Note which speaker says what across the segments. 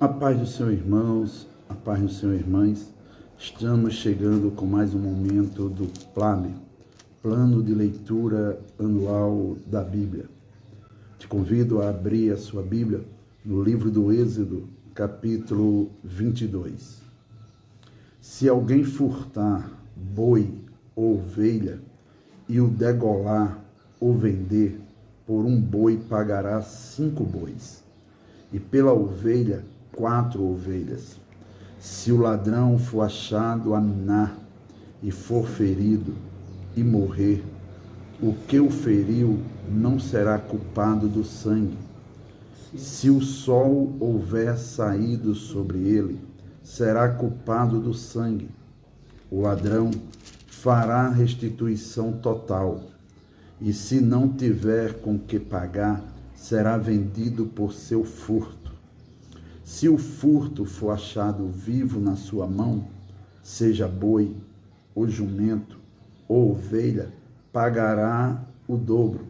Speaker 1: A paz do Senhor, irmãos, a paz do Senhor, irmãs. Estamos chegando com mais um momento do PLAB, Plano de Leitura Anual da Bíblia. Te convido a abrir a sua Bíblia no livro do Êxodo, capítulo 22. Se alguém furtar boi ou ovelha e o degolar ou vender, por um boi pagará 5 bois, e pela ovelha 4 ovelhas. Se o ladrão for achado a minar e for ferido e morrer, o que o feriu não será culpado do sangue. Se o sol houver saído sobre ele, será culpado do sangue. O ladrão fará restituição total, e se não tiver com que pagar, será vendido por seu furto. Se o furto for achado vivo na sua mão, seja boi, ou jumento, ou ovelha, pagará o dobro.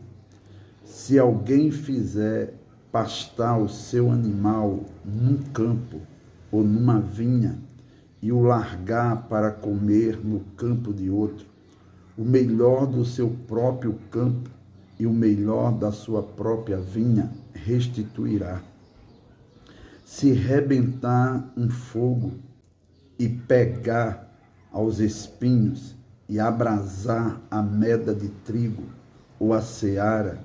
Speaker 1: Se alguém fizer pastar o seu animal num campo ou numa vinha e o largar para comer no campo de outro, o melhor do seu próprio campo e o melhor da sua própria vinha restituirá. Se rebentar um fogo e pegar aos espinhos e abrasar a meda de trigo, ou a seara,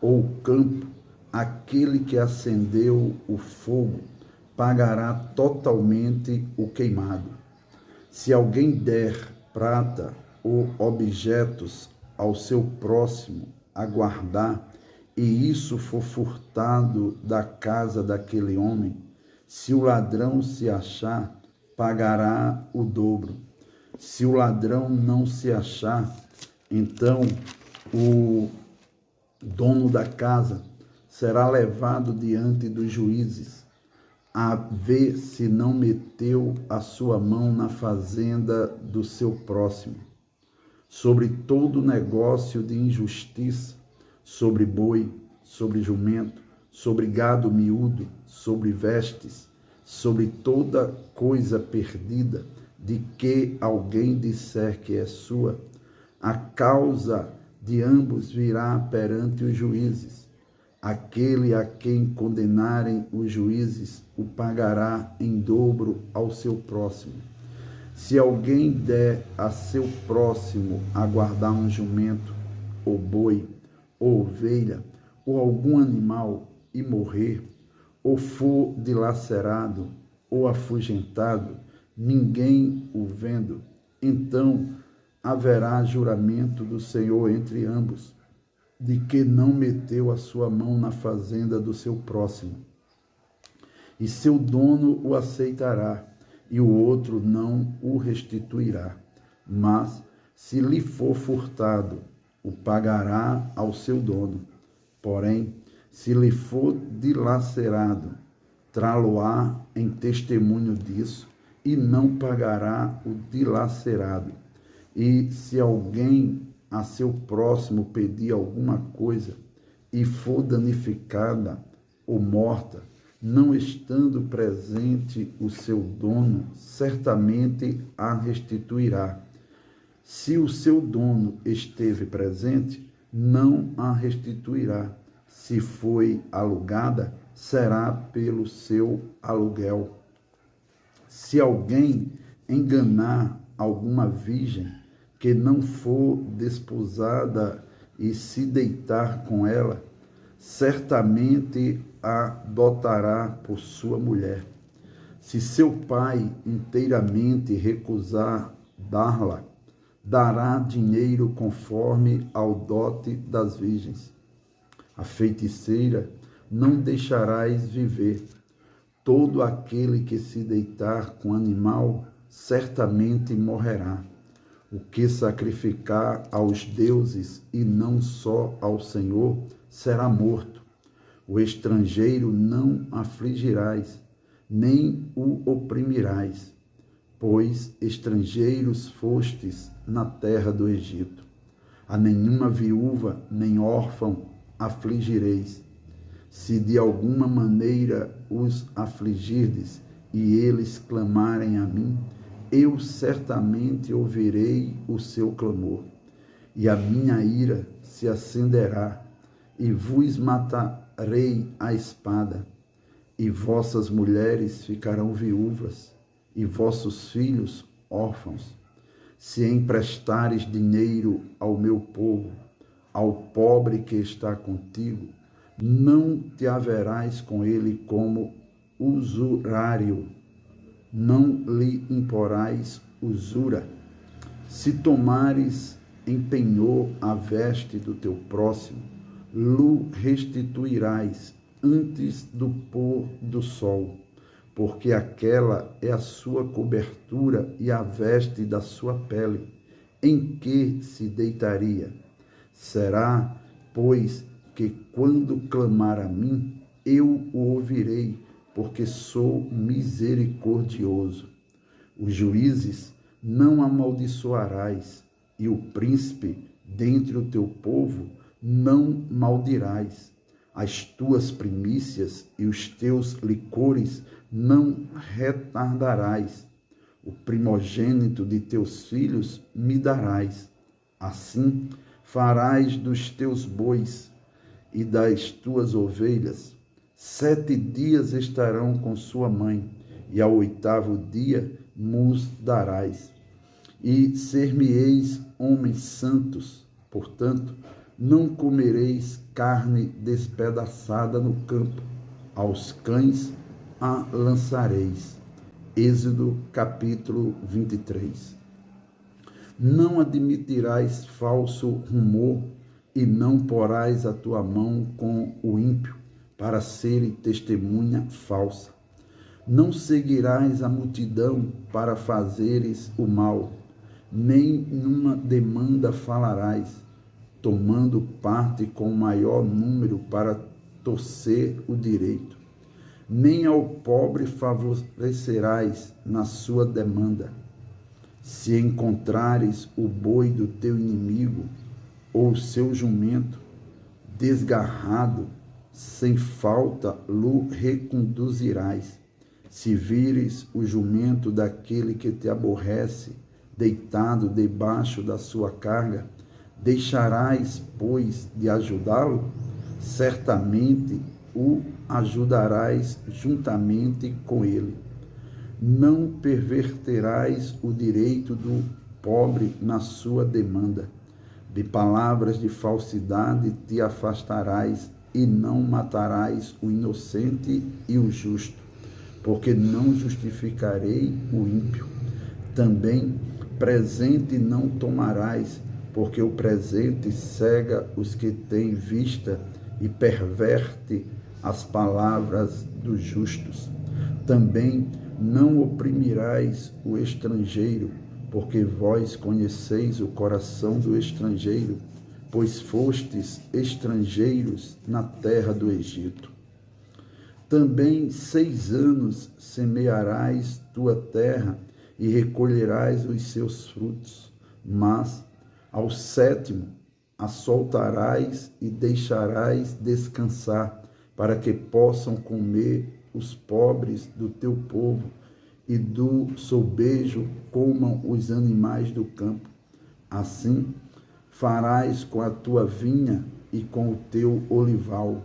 Speaker 1: ou o campo, aquele que acendeu o fogo pagará totalmente o queimado. Se alguém der prata ou objetos ao seu próximo a guardar, e isso for furtado da casa daquele homem, se o ladrão se achar, pagará o dobro. Se o ladrão não se achar, então o dono da casa será levado diante dos juízes, a ver se não meteu a sua mão na fazenda do seu próximo. Sobre todo negócio de injustiça, sobre boi, sobre jumento, sobre gado miúdo, sobre vestes, sobre toda coisa perdida, de que alguém disser que é sua, a causa de ambos virá perante os juízes. Aquele a quem condenarem os juízes o pagará em dobro ao seu próximo. Se alguém der a seu próximo a guardar um jumento, ou boi, ou ovelha, ou algum animal, e morrer, ou for dilacerado, ou afugentado, ninguém o vendo, então haverá juramento do Senhor entre ambos, de que não meteu a sua mão na fazenda do seu próximo. E seu dono o aceitará, e o outro não o restituirá. Mas, se lhe for furtado, o pagará ao seu dono. Porém, se lhe for dilacerado, trá-lo-á em testemunho disso, e não pagará o dilacerado. E se alguém a seu próximo pedir alguma coisa, e for danificada ou morta, não estando presente o seu dono, certamente a restituirá. Se o seu dono esteve presente, não a restituirá. Se foi alugada, será pelo seu aluguel. Se alguém enganar alguma virgem que não for desposada e se deitar com ela, certamente a adotará por sua mulher. Se seu pai inteiramente recusar dar-la, dará dinheiro conforme ao dote das virgens. A feiticeira não deixarás viver. Todo aquele que se deitar com animal certamente morrerá. O que sacrificar aos deuses e não só ao Senhor será morto. O estrangeiro não afligirás, nem o oprimirás, pois estrangeiros fostes na terra do Egito. A nenhuma viúva nem órfão afligireis, Se de alguma maneira os afligirdes e eles clamarem a mim, eu certamente ouvirei o seu clamor. E a minha ira se acenderá, e vos matarei à espada, e vossas mulheres ficarão viúvas, e vossos filhos órfãos. Se emprestares dinheiro ao meu povo, ao pobre que está contigo, não te haverás com ele como usurário, não lhe imporás usura. Se tomares em penhor a veste do teu próximo, lhe restituirás antes do pôr do sol, porque aquela é a sua cobertura e a veste da sua pele, em que se deitaria. Será, pois, que quando clamar a mim, eu o ouvirei, porque sou misericordioso. Os juízes não amaldiçoarás, e o príncipe dentre o teu povo não maldirás. As tuas primícias e os teus licores não retardarás. O primogênito de teus filhos me darás. Assim farás dos teus bois e das tuas ovelhas. 7 dias estarão com sua mãe, e ao 8º dia mus darás. E ser-me-eis homens santos, portanto, não comereis carne despedaçada no campo, aos cães a lançareis. Êxodo capítulo 23. Não admitirás falso rumor, e não porás a tua mão com o ímpio, para ser testemunha falsa. Não seguirás a multidão para fazeres o mal, nem numa demanda falarás, tomando parte com o maior número para torcer o direito. Nem ao pobre favorecerás na sua demanda. Se encontrares o boi do teu inimigo, ou seu jumento, desgarrado, sem falta lhe reconduzirás. Se vires o jumento daquele que te aborrece, deitado debaixo da sua carga, deixarás, pois, de ajudá-lo? Certamente o ajudarás juntamente com ele. Não perverterás o direito do pobre na sua demanda. De palavras de falsidade te afastarás, e não matarás o inocente e o justo, porque não justificarei o ímpio. Também presente não tomarás, porque o presente cega os que têm vista e perverte as palavras dos justos. Também não oprimirás o estrangeiro, porque vós conheceis o coração do estrangeiro, pois fostes estrangeiros na terra do Egito. Também 6 anos semearás tua terra e recolherás os seus frutos, mas ao 7º a soltarás e deixarás descansar, para que possam comer os pobres do teu povo, e do sobejo comam os animais do campo. Assim farás com a tua vinha e com o teu olival.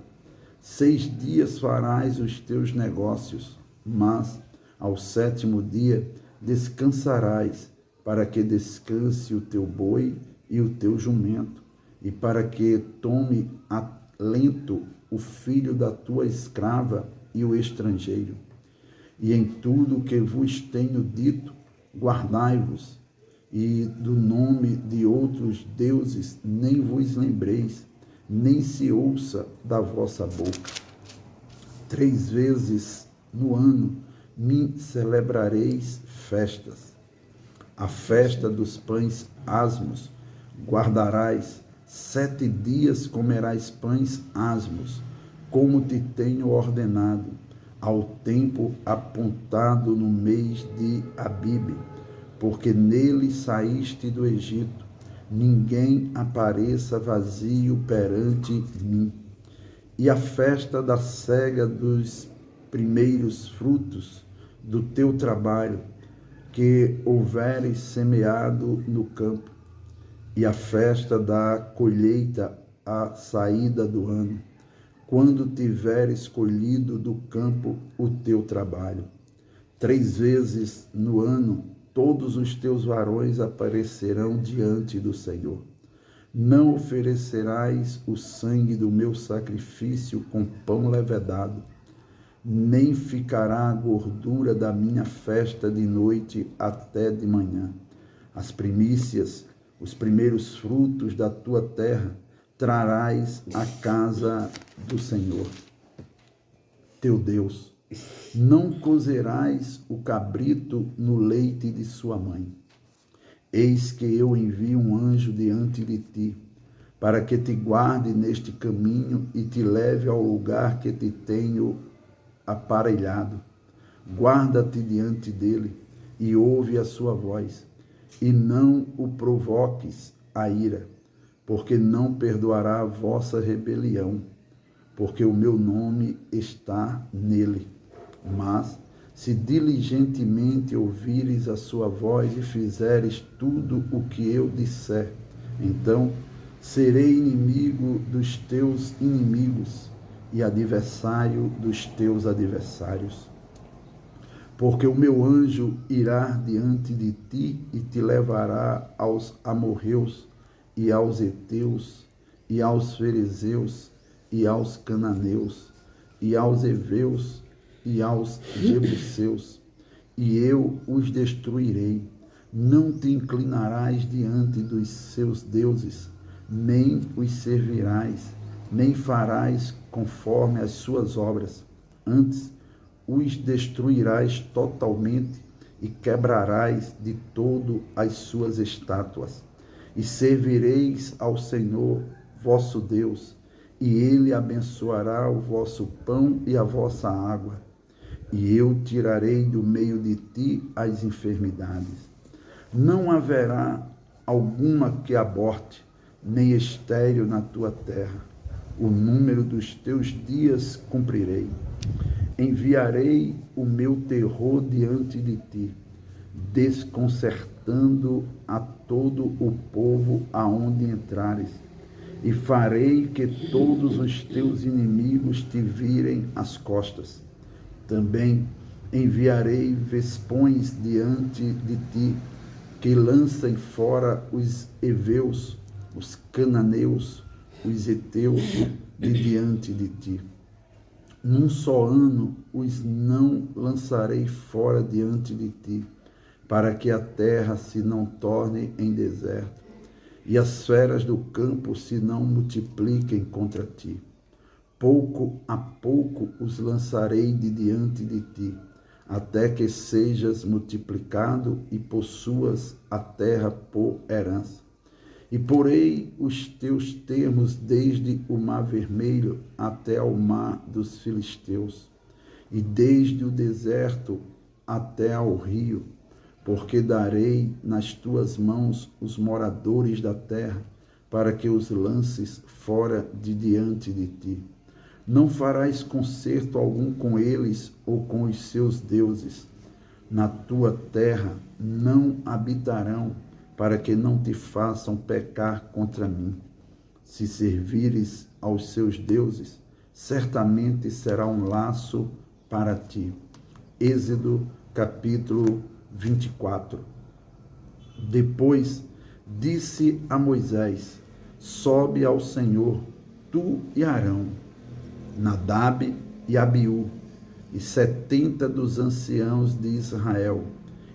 Speaker 1: 6 dias farás os teus negócios, mas ao 7º dia descansarás, para que descanse o teu boi e o teu jumento, e para que tome alento o filho da tua escrava e o estrangeiro. E em tudo o que vos tenho dito, guardai-vos, e do nome de outros deuses nem vos lembreis, nem se ouça da vossa boca. 3 vezes no ano me celebrareis festas. A festa dos pães asmos guardarás, 7 dias comerás pães asmos, como te tenho ordenado, ao tempo apontado no mês de Abibe, porque nele saíste do Egito. Ninguém apareça vazio perante mim. e a festa da cega dos primeiros frutos do teu trabalho, que houveres semeado no campo, e a festa da colheita à saída do ano, quando tiveres colhido do campo o teu trabalho. 3 vezes no ano todos os teus varões aparecerão diante do Senhor. Não oferecerás o sangue do meu sacrifício com pão levedado, nem ficará a gordura da minha festa de noite até de manhã. As primícias, os primeiros frutos da tua terra, trarás à casa do Senhor, teu Deus. Não cozerás o cabrito no leite de sua mãe. Eis que eu envio um anjo diante de ti, para que te guarde neste caminho e te leve ao lugar que te tenho aparelhado. Guarda-te diante dele e ouve a sua voz, e não o provoques a ira, porque não perdoará a vossa rebelião, porque o meu nome está nele. Mas, se diligentemente ouvires a sua voz e fizeres tudo o que eu disser, então serei inimigo dos teus inimigos e adversário dos teus adversários. Porque o meu anjo irá diante de ti e te levará aos amorreus e aos heteus e aos ferezeus e aos cananeus e aos heveus e aos jebuseus, e eu os destruirei. Não te inclinarás diante dos seus deuses, nem os servirás, nem farás conforme as suas obras. Antes, os destruirás totalmente e quebrarás de todo as suas estátuas. E servireis ao Senhor, vosso Deus, e ele abençoará o vosso pão e a vossa água. E eu tirarei do meio de ti as enfermidades. Não haverá alguma que aborte, nem estéril na tua terra. O número dos teus dias cumprirei. Enviarei o meu terror diante de ti, desconcertando a todo o povo aonde entrares, e farei que todos os teus inimigos te virem as costas. Também enviarei vespões diante de ti, que lancem fora os heveus, os cananeus, os heteus de diante de ti. Num só ano os não lançarei fora diante de ti, para que a terra se não torne em deserto, e as feras do campo se não multipliquem contra ti. Pouco a pouco os lançarei de diante de ti, até que sejas multiplicado e possuas a terra por herança. E porei os teus termos desde o mar vermelho até ao mar dos filisteus, e desde o deserto até ao rio, porque darei nas tuas mãos os moradores da terra, para que os lances fora de diante de ti. Não farás concerto algum com eles ou com os seus deuses. Na tua terra não habitarão, para que não te façam pecar contra mim. Se servires aos seus deuses, certamente será um laço para ti. Êxodo capítulo 24. Depois disse a Moisés: sobe ao Senhor, tu e Arão, Nadab e Abiú, e 70 dos anciãos de Israel,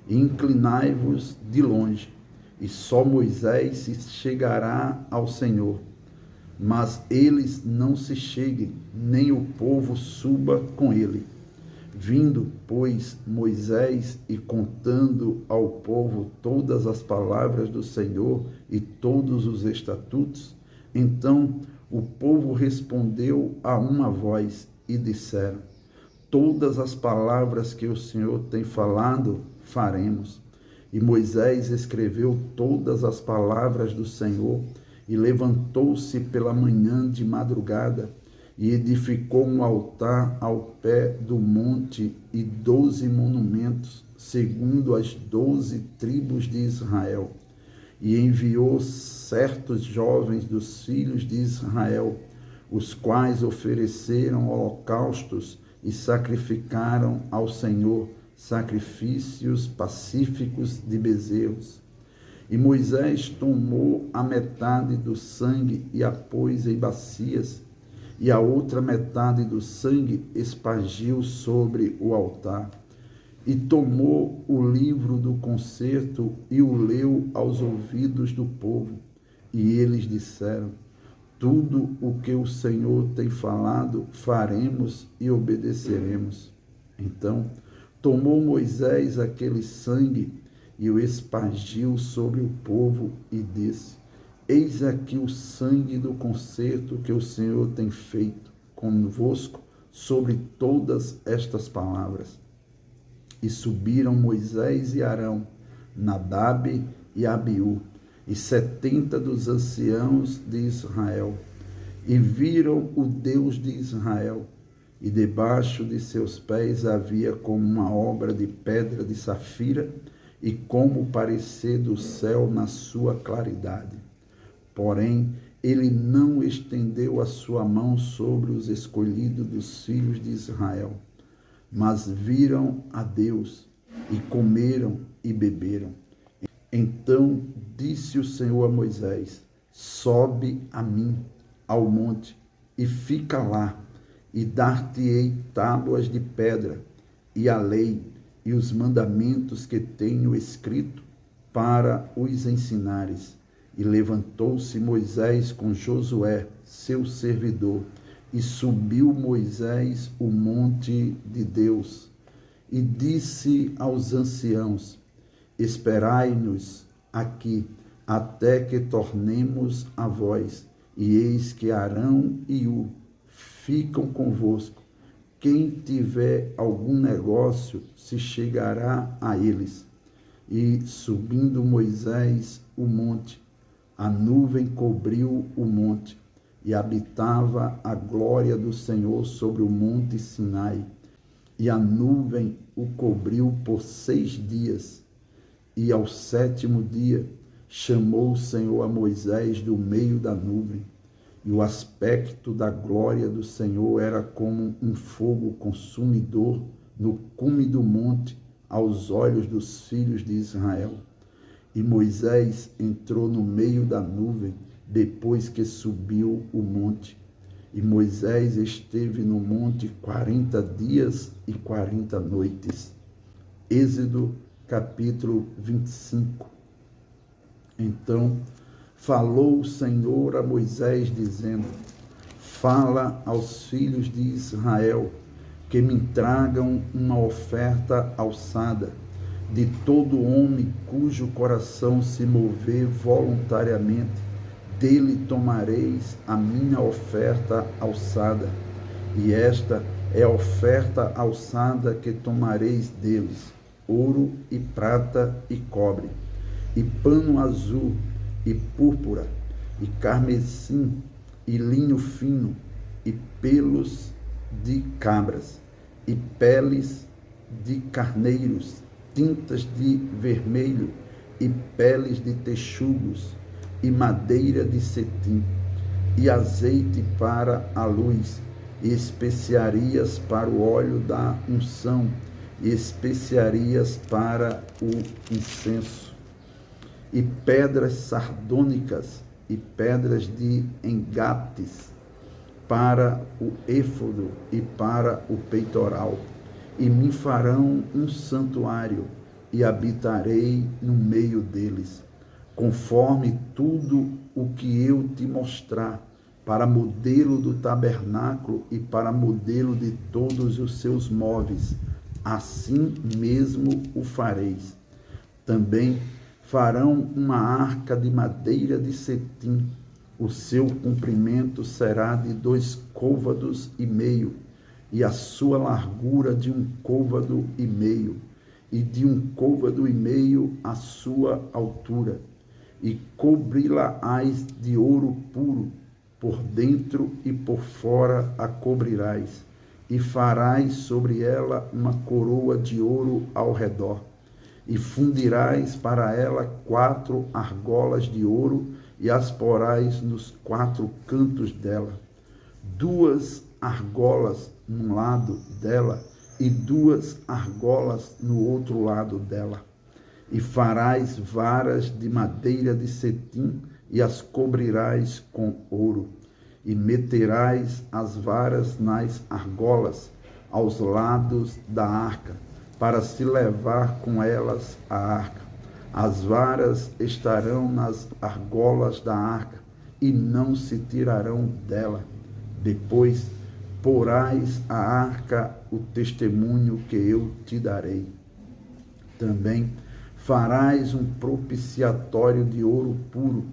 Speaker 1: e inclinai-vos de longe, e só Moisés se chegará ao Senhor. Mas eles não se cheguem, nem o povo suba com ele. Vindo, pois, Moisés e contando ao povo todas as palavras do Senhor e todos os estatutos, então o povo respondeu a uma voz e disseram: todas as palavras que o Senhor tem falado, faremos. E Moisés escreveu todas as palavras do Senhor e levantou-se pela manhã de madrugada e edificou um altar ao pé do monte e 12 monumentos, segundo as 12 tribos de Israel. E enviou certos jovens dos filhos de Israel, os quais ofereceram holocaustos e sacrificaram ao Senhor sacrifícios pacíficos de bezerros. E Moisés tomou a metade do sangue e a pôs em bacias, e a outra metade do sangue espargiu sobre o altar. E tomou o livro do concerto e o leu aos ouvidos do povo. E eles disseram: tudo o que o Senhor tem falado, faremos e obedeceremos. Então, tomou Moisés aquele sangue e o espargiu sobre o povo e disse: eis aqui o sangue do concerto que o Senhor tem feito convosco sobre todas estas palavras. E subiram Moisés e Arão, Nadab e Abiú, e 70 dos anciãos de Israel, e viram o Deus de Israel, e debaixo de seus pés havia como uma obra de pedra de safira, e como o parecer do céu na sua claridade. Porém, ele não estendeu a sua mão sobre os escolhidos dos filhos de Israel, mas viram a Deus, e comeram e beberam. Então disse o Senhor a Moisés: sobe a mim ao monte, e fica lá, e dar-te-ei tábuas de pedra, e a lei, e os mandamentos que tenho escrito, para os ensinares. E levantou-se Moisés com Josué, seu servidor, e subiu Moisés o monte de Deus, e disse aos anciãos: esperai-nos aqui, até que tornemos a vós, e eis que Arão e Hu ficam convosco. Quem tiver algum negócio se chegará a eles. E subindo Moisés o monte, a nuvem cobriu o monte, e habitava a glória do Senhor sobre o monte Sinai. E a nuvem o cobriu por 6 dias. E ao 7º dia chamou o Senhor a Moisés do meio da nuvem. E o aspecto da glória do Senhor era como um fogo consumidor no cume do monte, aos olhos dos filhos de Israel. E Moisés entrou no meio da nuvem, depois que subiu o monte. E Moisés esteve no monte 40 dias e 40 noites. Êxodo capítulo 25. Então falou o Senhor a Moisés, dizendo: fala aos filhos de Israel que me tragam uma oferta alçada, de todo homem cujo coração se mover voluntariamente, dele tomareis a minha oferta alçada. E esta é a oferta alçada que tomareis deles: ouro e prata e cobre, e pano azul e púrpura, e carmesim, e linho fino, e pelos de cabras, e peles de carneiros, tintas de vermelho, e peles de texugos, e madeira de cetim, e azeite para a luz, e especiarias para o óleo da unção, e especiarias para o incenso, e pedras sardônicas, e pedras de engates, para o éfodo e para o peitoral. E me farão um santuário, e habitarei no meio deles, conforme tudo o que eu te mostrar, para modelo do tabernáculo e para modelo de todos os seus móveis. Assim mesmo o fareis. Também farão uma arca de madeira de cetim. O seu comprimento será de 2,5 côvados, e a sua largura de 1,5 côvado, e de 1,5 côvado a sua altura. E cobri-la-ás de ouro puro, por dentro e por fora a cobrirás, e farás sobre ela uma coroa de ouro ao redor, e fundirás para ela 4 argolas de ouro, e as porás nos 4 cantos dela, 2 argolas num lado dela, e 2 argolas no outro lado dela. E farás varas de madeira de cetim, e as cobrirás com ouro, e meterás as varas nas argolas aos lados da arca, para se levar com elas a arca. As varas estarão nas argolas da arca, e não se tirarão dela. Depois porás à arca o testemunho que eu te darei. Também farás um propiciatório de ouro puro.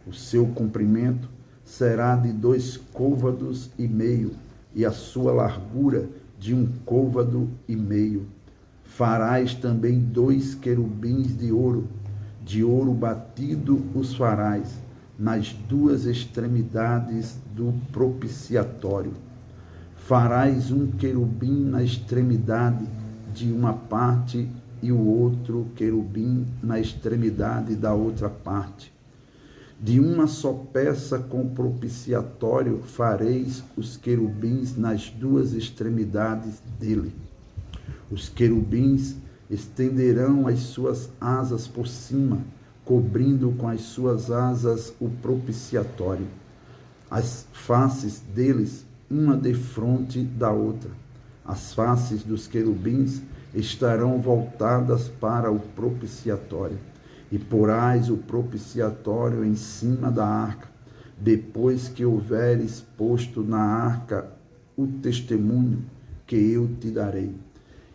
Speaker 1: O seu comprimento será de 2 côvados e meio, e a sua largura de 1 côvado e meio. Farás também 2 querubins de ouro batido os farás nas 2 extremidades do propiciatório. Farás um querubim na extremidade de uma parte, e o outro querubim na extremidade da outra parte. De uma só peça com o propiciatório fareis os querubins nas 2 extremidades dele. Os querubins estenderão as suas asas por cima, cobrindo com as suas asas o propiciatório. As faces deles, uma defronte da outra. As faces dos querubins estarão voltadas para o propiciatório, e porás o propiciatório em cima da arca, depois que houveres posto na arca o testemunho que eu te darei.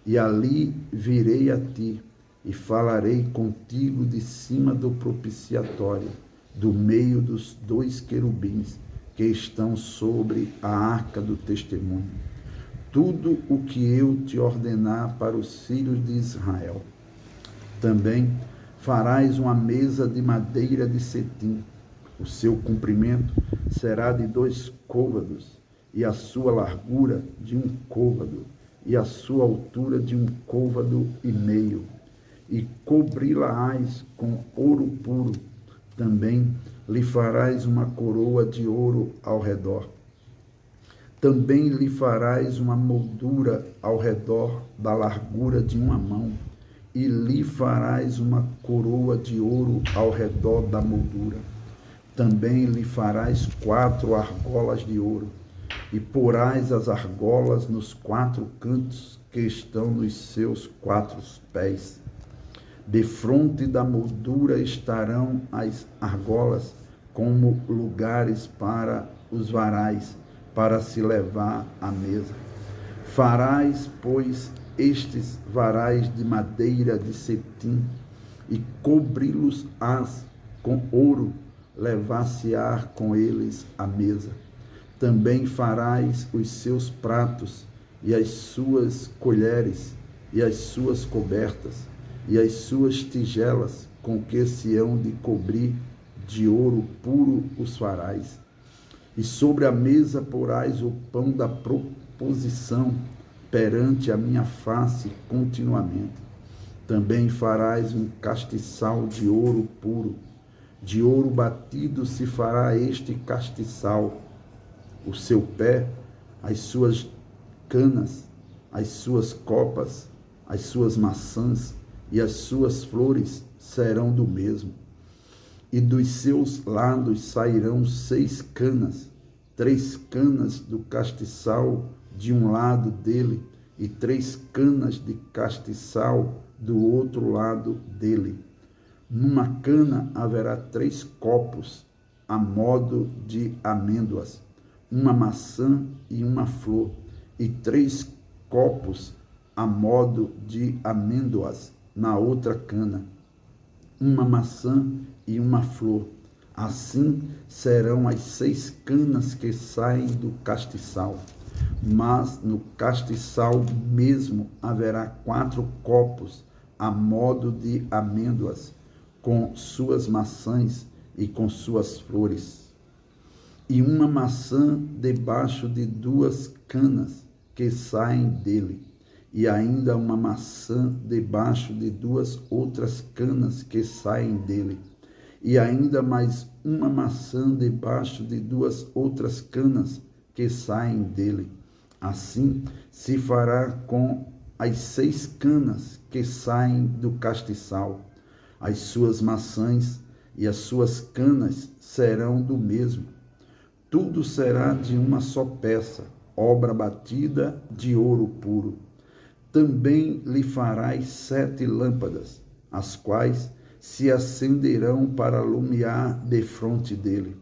Speaker 1: E ali virei a ti, e falarei contigo de cima do propiciatório, do meio dos 2 querubins que estão sobre a arca do testemunho. Tudo o que eu te ordenar para os filhos de Israel. Também farás uma mesa de madeira de cetim. O seu comprimento será de 2 côvados, e a sua largura de 1 côvado, e a sua altura de 1 côvado e meio. E cobri-la-ás com ouro puro. Também lhe farás uma coroa de ouro ao redor. Também lhe farás uma moldura ao redor da largura de 1 mão, e lhe farás uma coroa de ouro ao redor da moldura. Também lhe farás 4 argolas de ouro, e porás as argolas nos 4 cantos que estão nos seus 4 pés. Defronte da moldura estarão as argolas como lugares para os varais, para se levar à mesa. Farás, pois, estes varais de madeira de cetim, e cobri-los-ás com ouro, levar-se-á com eles à mesa. Também farás os seus pratos, e as suas colheres, e as suas cobertas, e as suas tigelas, com que se hão de cobrir de ouro puro os farás. E sobre a mesa porás o pão da proposição perante a minha face continuamente. Também farás um castiçal de ouro puro. De ouro batido se fará este castiçal. O seu pé, as suas canas, as suas copas, as suas maçãs e as suas flores serão do mesmo. E dos seus lados sairão 6 canas, 3 canas do castiçal de um lado dele, e 3 canas de castiçal do outro lado dele. Numa cana haverá 3 copos, a modo de amêndoas, uma maçã e uma flor, e 3 copos, a modo de amêndoas, na outra cana, uma maçã e uma flor. Assim serão as 6 canas que saem do castiçal. Mas no castiçal mesmo haverá 4 copos, a modo de amêndoas, com suas maçãs e com suas flores. e uma maçã debaixo de 2 canas que saem dele, e ainda uma maçã debaixo de 2 outras canas que saem dele, e ainda mais uma maçã debaixo de 2 outras canas que saem dele. Assim se fará com as 6 canas que saem do castiçal. As suas maçãs e as suas canas serão do mesmo. Tudo será de uma só peça, obra batida de ouro puro. Também lhe farás 7 lâmpadas, as quais se acenderão para alumiar defronte dele.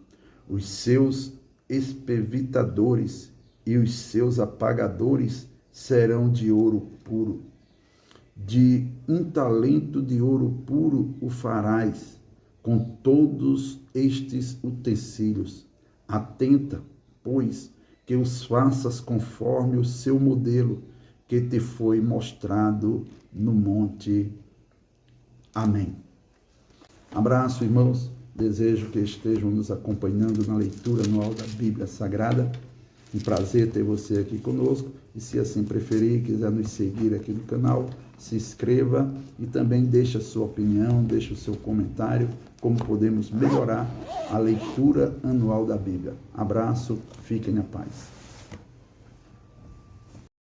Speaker 1: Os seus espevitadores e os seus apagadores serão de ouro puro. De 1 talento de ouro puro o farás, com todos estes utensílios. Atenta, pois, que os faças conforme o seu modelo, que te foi mostrado no monte. Amém. Abraço, irmãos. Desejo que estejam nos acompanhando na leitura anual da Bíblia Sagrada. Um prazer ter você aqui conosco. E se assim preferir, quiser nos seguir aqui no canal, se inscreva e também deixe a sua opinião, deixe o seu comentário, como podemos melhorar a leitura anual da Bíblia. Abraço, fiquem na paz.